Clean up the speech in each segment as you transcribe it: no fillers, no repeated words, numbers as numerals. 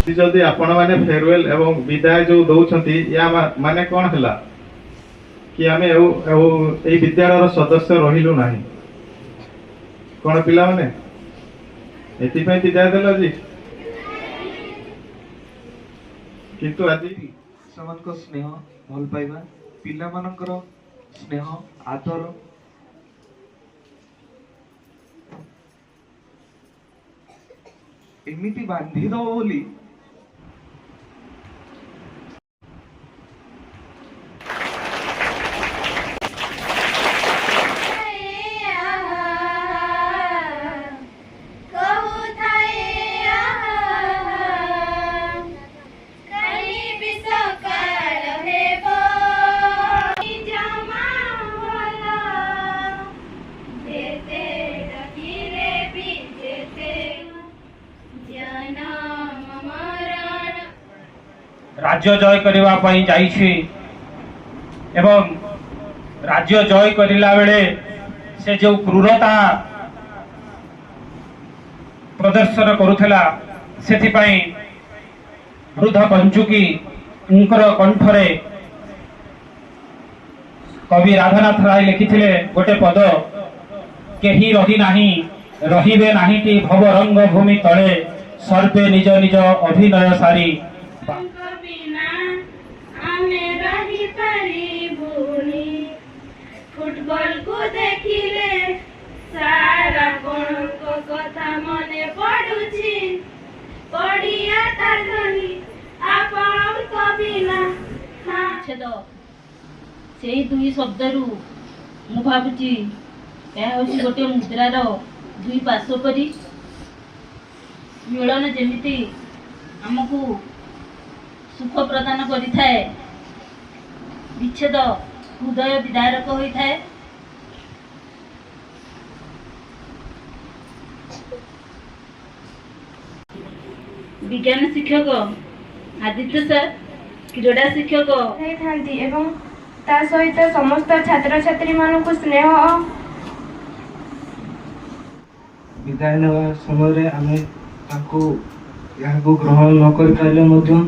जदि आपण माने फेयरवेल एवं विदाय जो दौछंती या माने कोन हला कि आमे ए विद्यालय सदस्य रहिलु नाही कोन पिला माने एति पय विदाय देला जी किंतु आज समाज को स्नेह भल पाइबा पिला मानकर स्नेह आदर एमिति बांधी दो बोली राज्य जय करबा पई जाइछि एवं राज्य जय करिला बेले से जो क्रूरता प्रदर्शन करुथला सेथि पई वृद्ध कंचुकी उनकर कंठरे कवि राधानाथ राय लिखिथिले गोटे पद केही रही नाही रहिबे नाहीटी भव रंग भूमि तळे सर्पे निज निज अभिनय सारी फुटबॉल को देखिले सारा कोन को कथा मने पडुछि पडिया तारनी आपण कबिना छेद सेही दुई शब्दरू मु भाबुची ଏହା ହେଉଛି ଗୋଟିଏ ମୁଦ୍ରାର ଦୁଇ ପାର୍ଶ୍ୱ ପରି ମିଳନ ଯେମିତି ଆମକୁ ସୁଖ ପ୍ରଦାନ କରିଥାଏ ବିଚ୍ଛେଦ ହୃଦୟ ବିଦାରକ ହୋଇଥାଏ। ବିଜ୍ଞାନ ଶିକ୍ଷକ ଆଦିତ୍ୟ ସାର୍ କ୍ରୀଡ଼ା ଶିକ୍ଷକ ହେଇଥାନ୍ତି ଏବଂ ତା ସହିତ ସମସ୍ତ ଛାତ୍ରଛାତ୍ରୀ ମାନଙ୍କୁ ସ୍ନେହ विदाय नेवा समय आमे ताको याको ग्रहण न कर पाइले मध्यम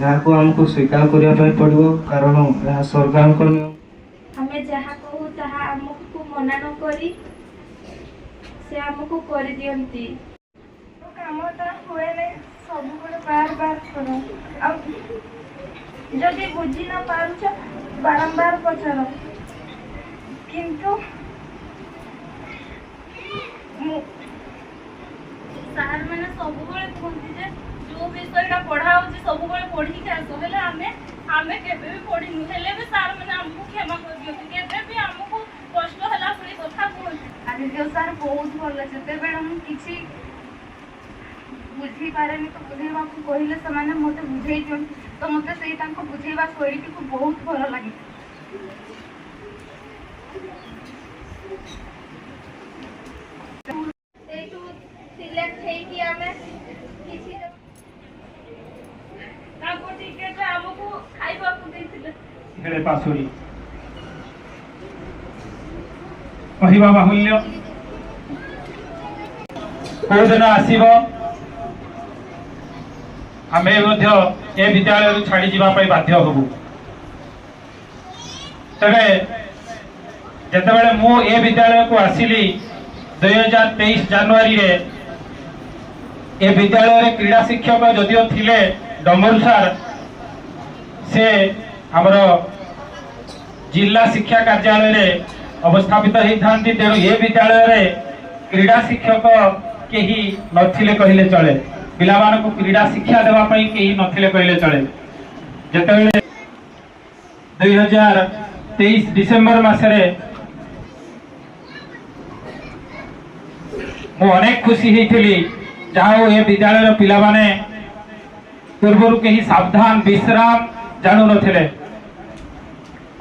याको हमको स्वीकार करिया पय पड़िबो कारण या सरकार को हमें जहाँ कहू ताहा हमको मना न करी से हमको कर दियंती कामटा हुए ने सब गुण बार बार करो अब जदि बुझी न पारुछ बारंबार पचारो किंतु सार मैंने सब कहते जे जो विषयटा पढ़ा होची सब पढ़ी के आसो हेले आमे केबे भी पढ़िनु हेले भी सार मैंने हमको क्षमा कर दियो केबे भी हमको कष्ट हला पड़ी कथा कहू आदित्य सार बहुत भल जते बेले हम किछि बुझी पारेनी तो बुझेबा को कहिले समाने मते बुझेई दियो तो मते सेही तांको बुझेबा शैली को बहुत भल लागे सिलेक्ट है कि हमें किसी ताको टिकट हमको खाइबा को देथिले हेले पासुरी कहिबा बाहुल्य कोदिन आसीबो आमे मध्य ए विद्यालय छाड़ी जीवा पई बाध्य होबु तबे जेतेबेले मु ए विद्यालय को आसिली 2023 जनवरी रे ए विद्यालय रे क्रीड़ा शिक्षक जदियो थिले डमरू सार से हमर जिला शिक्षा कार्यालय रे अवस्थापित होई थांती तेणु ए विद्यालय रे क्रीड़ा शिक्षक केही नथिले कहिले चले पिलामान को क्रीड़ा शिक्षा देवा पई केही नथिले कहिले चले जेतेबेले 2023 डिसेंबर मासरे मु अनेक खुशी होती जहाँ ये विद्यालय पिला माने पूर्वर कहीं सावधान विश्राम जानू नथिले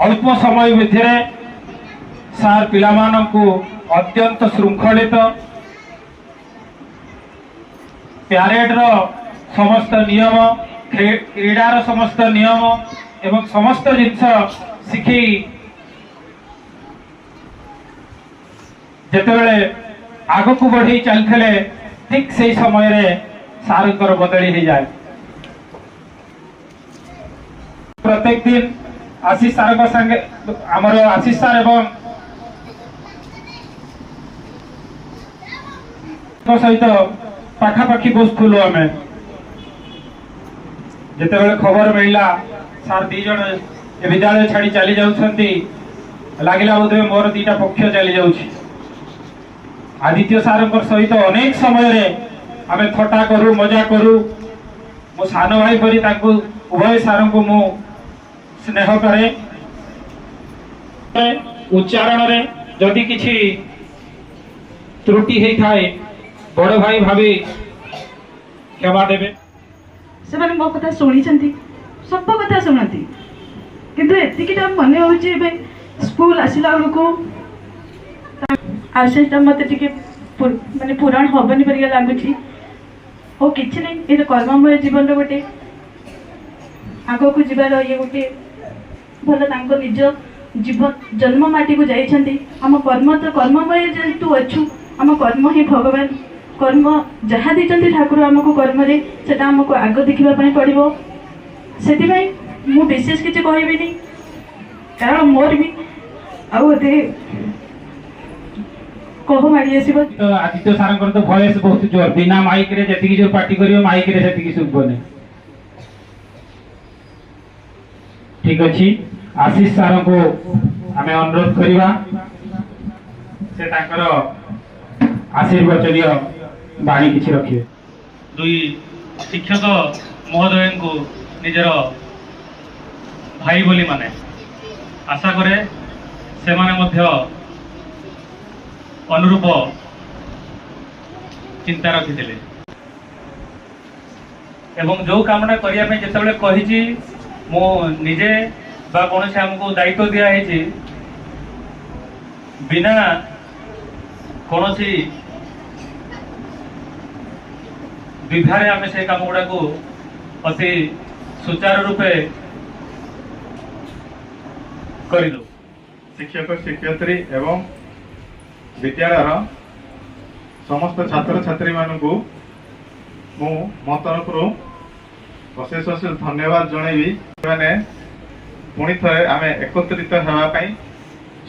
अल्प समय मध्य सार पिला मानकु अत्यंत श्रृंखलित प्यारेड रो समस्त नियम क्रीडार समस्त नियम एवं समस्त जिनस शिखी जेतेबेले आगो को बढ़ी चलते ठीक से समय रे सार बदली हो जाए प्रत्येक दिन आशीष सार संगे आमर आशीष सार एवं सहित पाखापाखि बसुलु आम जिते बड़े खबर मिलला सार दी जन ए विद्यालय छाड़ी चली जाउछंती लागिला बोधे मोर दीटा पक्ष चली जाउछि। आदित्य सार सहित अनेक समय रे आमे थटा करू मजा करू मो सान भाई परी ताकू उभय सार को मु स्नेह करे उच्चारण रे जदि किछि त्रुटि हेई थाए बड़ भाई भाभी क्षमा देबे। से माने मो कथा शुणी सब कथा शुणती किंतु एतिकिटा मन हो स्कूल आसला बेलू आशा मत माने पूरण हेनी परिका लगुच और किसी नहीं ये कर्ममय जीवन गोटे आग को जीवार ये गोटे भल निज जीवन जन्म माटी को जाइछंती आम कर्म तो कर्ममय जेहेतु अच्छु आम कर्म ही भगवान कर्म जहाँ देते ठाकुर आमको कर्म से आमको आग देखा पड़ो से मु विशेष किसी कहबी कारण मोर भी आते कह माड़ी आस आदित्य सार तो भयस बहुत जोर बिना माइक रे जति जोर पार्टी करियो माइक रे सेति सुबने ठीक अछि। आशीष सार को आमे अनुरोध करिवा से ताकर आशीर्वचनीय बाणी किछि रखिए। दुई शिक्षक महोदय को निजर भाई बोली माने आशा करे से माने मध्य अनुरूप चिंता रखिथिले एवं जो कामना करिया में जेतेबेले कहिछि मो निजे बा कोनसे हमको दायित्व दिया है बिना कोनसी विधारे आमे से काम गुड़ा को अति सुचारू रूपे करिदो। शिक्षक शिक्षयित्री एवं विद्यालय समस्त छात्र छात्री मानू मो तरफ अशेष अशेष धन्यवाद जनइबी मैंने पुणी थे आम एकत्रित होगापी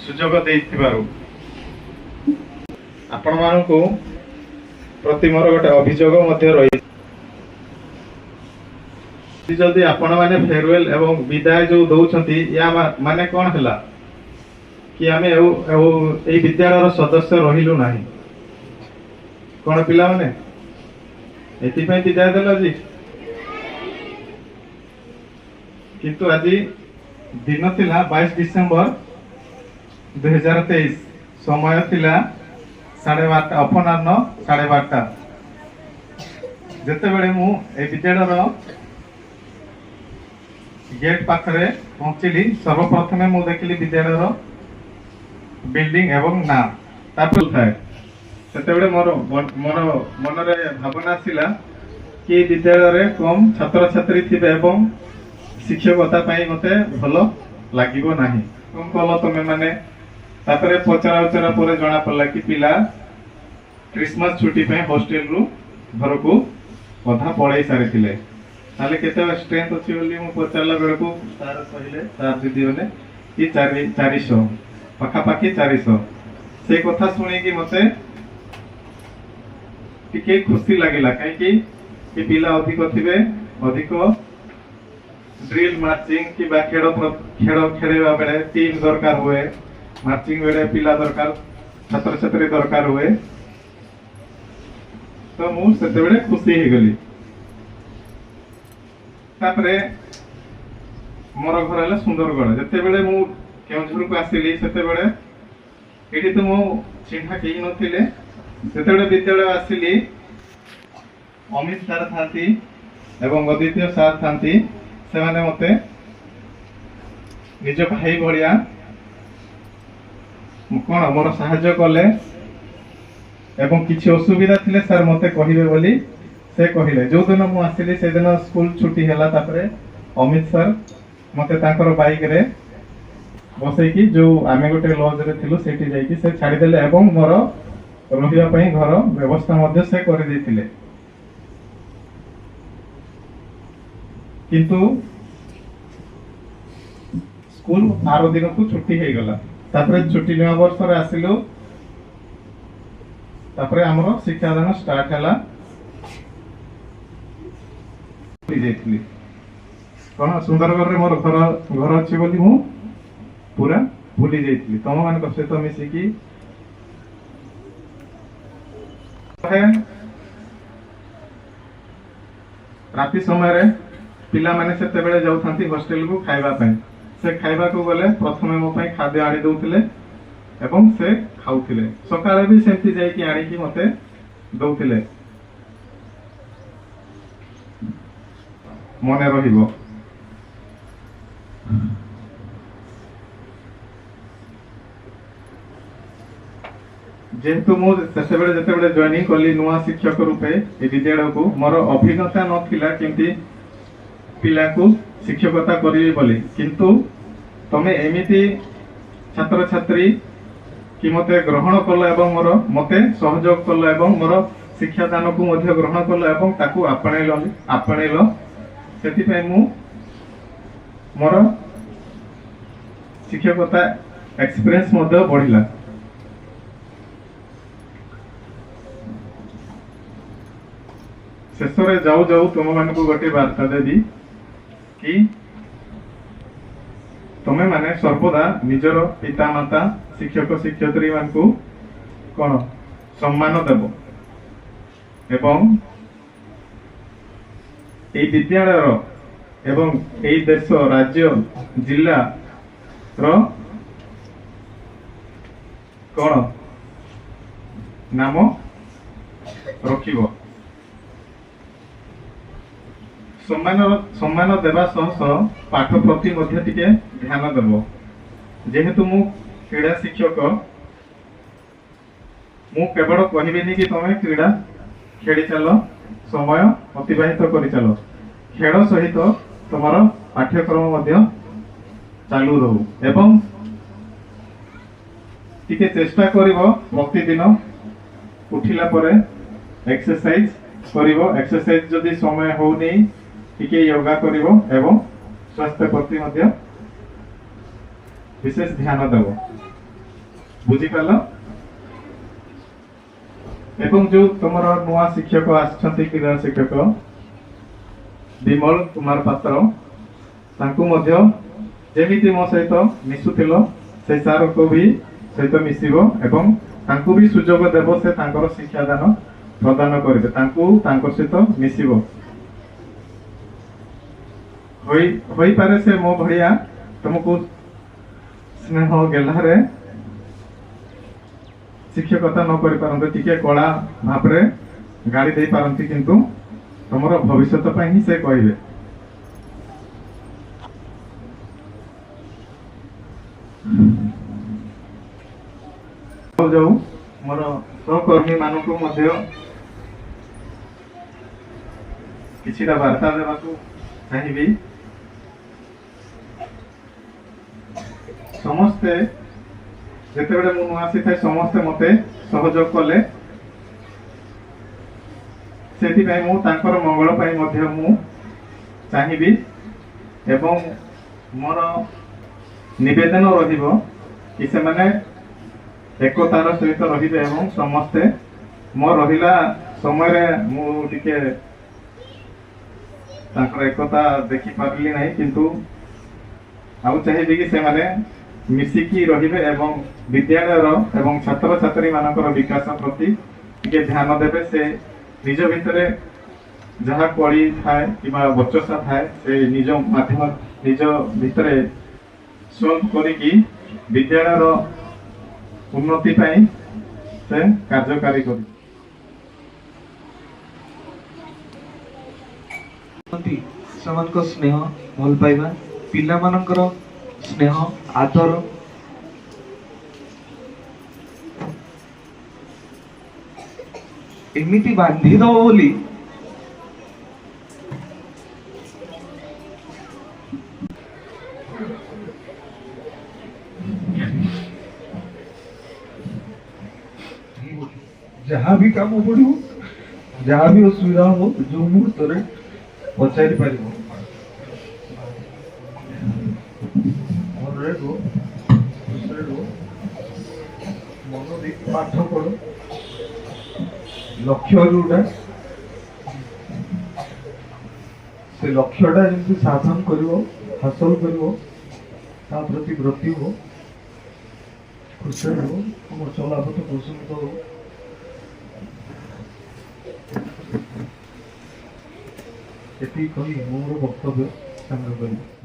सुजोग देइथिबारु आपण मानू प्रति मोर गोटे अभियोग रही जदि आपण मैंने फेयरवेल एवं विदाय जो दौरान या माने कौन है कि आम ए विद्यालय सदस्य रहिलु नाही कौन पिला माने एतिपय विदाय देला जी किंतु आज दिन थिला 22 डिसेंबर 2023 समय थिला 12:30 अपराह्न 12:30 जेते बेले मु ए विद्यालय गेट पाखरे पहुंचली सर्वप्रथमे मु देखली विद्यालय बिल्डिंग एवं नाम तापर थाए सेतेबेले मोर मनरे भावना आसिला कि विद्यालय कम छात्र छात्री थिबे एवं शिक्षकता पाई मते भलो लागिबो नाही कम कल तमे माने तापरे पचरा उचरा परे जणा पड़ला कि पिला क्रिसमस छुट्टी पे हॉस्टल रु घर को अधा पढ़ाई सारी थिले ताले केते स्ट्रेंथ अछि बोली मु पचारला बेले को सार कहले सार दीदी माने कि 400 पाखापाखि 400 से कथा शुणी कि मते टिके खुशी लगिला कहीं कि पिला अधिक थिबे अधिक ड्रिल मार्चिंग कि खेल खेलवा बेले टीम दरकार हुए मार्चिंग बेले पिला दरकार छात्र छात्री दरकार हुए तो मु सेते बेले खुशी हे गली तापरे मोर घर है सुंदरगढ़ जेते बेले मु केउझर को आसिली सेते बेले एठी तो मो चिन्हा केही नथिले सेते बेले विद्यालय आसिली अमित सार थांती एवं आदित्य सार थांती से माने मते निज भाई भलिया कोन मोर सहाय्य कले एवं किछि असुविधा थिले सर मते कहिबे बोली से कहिले जो दिन मु आसिली से दिन स्कूल छुट्टी हैला तापरे अमित सर मते ताकर बाइक रे बसै कि जो आमे गोटे लॉज रे थिलु सेठी जाई कि से छाडी देले एवं मोर रहिबा पई घर व्यवस्था मध्ये से करि दैथिले किंतु ସ୍କୁଲ ଆର ଦିନକୁ ଛୁଟି ହେଇଗଲା। ତାପରେ ଛୁଟି ନୂଆ ବର୍ଷରେ ଆସିଲୁ। ତାପରେ ଆମର ଶିକ୍ଷାଦାନ ଷ୍ଟାର୍ଟ ହେଲା। ଯାଇଥିଲି କଣ ସୁନ୍ଦରଗଡ଼ରେ ମୋର ଘର ଅଛି ବୋଲି ମୁଁ ପୁରା ଭୁଲି ଯାଇଥିଲି ତମ ମାନଙ୍କ ସହିତ ମିଶିକି। ରାତି ସମୟରେ ପିଲାମାନେ ସେତେବେଳେ ଯାଉଥାନ୍ତି ହଷ୍ଟେଲକୁ ଖାଇବା ପାଇଁ। ସେ ଖାଇବାକୁ ଗଲେ ପ୍ରଥମେ ମୋ ପାଇଁ ଖାଦ୍ୟ ଆଣି ଦଉଥିଲେ ଏବଂ ସେ ଖାଉଥିଲେ। ସକାଳେ ବି ସେମିତି ଯାଇକି ଆଣିକି ମତେ ଦଉଥିଲେ। ମନେ ରହିବ। ଯେହେତୁ ମୁଁ ଯେତେବେଳେ ଜଏନିଂ କଲି ନୂଆ ଶିକ୍ଷକ ରୂପେ ଏ ବିଦ୍ୟାଳୟକୁ, ମୋର ଅଭିଜ୍ଞତା ନଥିଲା କେମିତି ପିଲାକୁ ଶିକ୍ଷକତା କରିବି ବୋଲି। କିନ୍ତୁ ତମେ ଏମିତି ଛାତ୍ରଛାତ୍ରୀ କି ମତେ ଗ୍ରହଣ କଲ ଏବଂ ମତେ ସହଯୋଗ କଲ ଏବଂ ମୋର ଶିକ୍ଷାଦାନକୁ ମଧ୍ୟ ଗ୍ରହଣ କଲ ଏବଂ ତାକୁ ଆପଣେଇଲ। ସେଥିପାଇଁ ମୋର ଶିକ୍ଷକତା ଏକ୍ସପିରିଏନ୍ସ ମଧ୍ୟ ବଢିଲା। ଶେଷରେ ଯାଉ ଯାଉ ତୁମମାନଙ୍କୁ ଗୋଟେ ବାର୍ତ୍ତା ଦେବି କି ତମେ ମାନେ ସର୍ବଦା ନିଜର ପିତାମାତା ଶିକ୍ଷକ ଶିକ୍ଷୟିତ୍ରୀ ମାନଙ୍କୁ କଣ ସମ୍ମାନ ଦେବ ଏବଂ এই ବିଦ୍ୟାଳୟର ଏବଂ এই ଦେଶ ରାଜ୍ୟ ଜିଲ୍ଲାର କଣ ନାମ ରଖିବ। ସମ୍ମାନ ଦେବା ସହ ସହ ପାଠ ପ୍ରତି ମଧ୍ୟ ଟିକେ ଧ୍ୟାନ ଦେବ। ଯେହେତୁ ମୁଁ କ୍ରୀଡ଼ା ଶିକ୍ଷକ, ମୁଁ କେବଳ କହିବିନି କି ତମେ କ୍ରୀଡ଼ା ଖେଳି ଚାଲ, ସମୟ ଅତିବାହିତ କରିଚାଲ। ଖେଳ ସହିତ ତମର ପାଠ୍ୟକ୍ରମ ମଧ୍ୟ ଚାଲୁ ରହୁ ଏବଂ ଟିକେ ଚେଷ୍ଟା କରିବ ପ୍ରତିଦିନ ଉଠିଲା ପରେ ଏକ୍ସରସାଇଜ କରିବ। ଏକ୍ସରସାଇଜ ଯଦି ସମୟ ହଉନି ଟିକେ ୟୋଗା କରିବ ଏବଂ ସ୍ୱାସ୍ଥ୍ୟ ପ୍ରତି ମଧ୍ୟ ବିଶେଷ ଧ୍ୟାନ ଦେବ। ବୁଝିପାରିଲ? ଏବଂ ଯୋଉ ତମର ନୂଆ ଶିକ୍ଷକ ଆସିଛନ୍ତି କ୍ରୀଡ଼ା ଶିକ୍ଷକ ବିମଲ କୁମାର ପାତ୍ର, ତାଙ୍କୁ ମଧ୍ୟ ଯେମିତି ମୋ ସହିତ ମିଶୁଥିଲ ସେ ସାରଙ୍କୁ ବି ସହିତ ମିଶିବ ଏବଂ ତାଙ୍କୁ ବି ସୁଯୋଗ ଦେବ। ସେ ତାଙ୍କର ଶିକ୍ଷାଦାନ ପ୍ରଦାନ କରିବେ, ତାଙ୍କ ସହିତ ମିଶିବ। ହୋଇପାରେ ସେ ମୋ ଭଳିଆ ତମକୁ ସ୍ନେହ ଗେହ୍ଲାରେ ଶିକ୍ଷକତା ନ କରିପାରନ୍ତି, ଟିକେ କଳା ଭାବରେ ଗାଳି ଦେଇ ପାରନ୍ତି, କିନ୍ତୁ ତମର ଭବିଷ୍ୟତ ପାଇଁ ହିଁ ସେ କହିବେ। ଯୋଉ ମୋର ସହକର୍ମୀ ମାନଙ୍କୁ ମଧ୍ୟ କିଛିଟା ବାର୍ତ୍ତା ଦେବାକୁ ଚାହିଁବି। ସମସ୍ତେ ଯେତେବେଳେ ମୁଁ ନୂଆ ଆସିଥାଏ ସମସ୍ତେ ମତେ ସହଯୋଗ କଲେ, ସେଥିପାଇଁ ମୁଁ ତାଙ୍କର ମଙ୍ଗଳ ପାଇଁ ମଧ୍ୟ ମୁଁ ଚାହିଁବି ଏବଂ ମୋର ନିବେଦନ ରହିବ କି ସେମାନେ ଏକତାର ସହିତ ରହିବେ ଏବଂ ସମସ୍ତେ ମୋ ରହିଲା ସମୟରେ ମୁଁ ଟିକେ ତାଙ୍କର ଏକତା ଦେଖିପାରିଲି ନାହିଁ, କିନ୍ତୁ ଆଉ ଚାହିଁବି କି ସେମାନେ ମିଶିକି ରହିବେ ଏବଂ ବିଦ୍ୟାଳୟର ଏବଂ ଛାତ୍ରଛାତ୍ରୀ ମାନଙ୍କର ବିକାଶ ପ୍ରତି ଟିକେ ଧ୍ୟାନ ଦେବେ। ସେ ନିଜ ଭିତରେ ଯାହା କଳି ଥାଏ କିମ୍ବା ବଚସା ଥାଏ ସେ ନିଜ ଭିତରେ ସଲ୍ଭ କରିକି ବିଦ୍ୟାଳୟର ଉନ୍ନତି ପାଇଁ ସେ କାର୍ଯ୍ୟକାରୀ କରିବେ। ସେମାନଙ୍କ ସ୍ନେହ ଭଲ ପାଇବା, ପିଲାମାନଙ୍କର ସ୍ନେହ ଆଦର ଏମିତି ବାନ୍ଧିଦବ ବୋଲି ଯାହା ବି କାମ ପଡିବ, ଯାହା ବି ଅସୁବିଧା ହବ, ଯୋଉ ମୁହୂର୍ତ୍ତରେ ପଚାରି ପାରିବ। ମୋର ଭଲରେ ରୁହ, ଖୁସିରେ ରୁହ, ମନ ଦେଇକି ପାଠ ପଢ। ଲକ୍ଷ୍ୟ ଯୋଉଟା ସେ ଲକ୍ଷ୍ୟଟା ଯେମିତି ସାଧନ କରିବ, ହାସଲ କରିବ, ତା ପ୍ରତି ବ୍ରତୀ ହୁଅ, ଖୁସିରେ ରୁହ, ତୁମ ଚଲାପଥ କୁସୁମିତ ହଉ। ଏତିକି କହି ମୁଁ ମୋର ବକ୍ତବ୍ୟ ସାଙ୍ଗ କରିବି।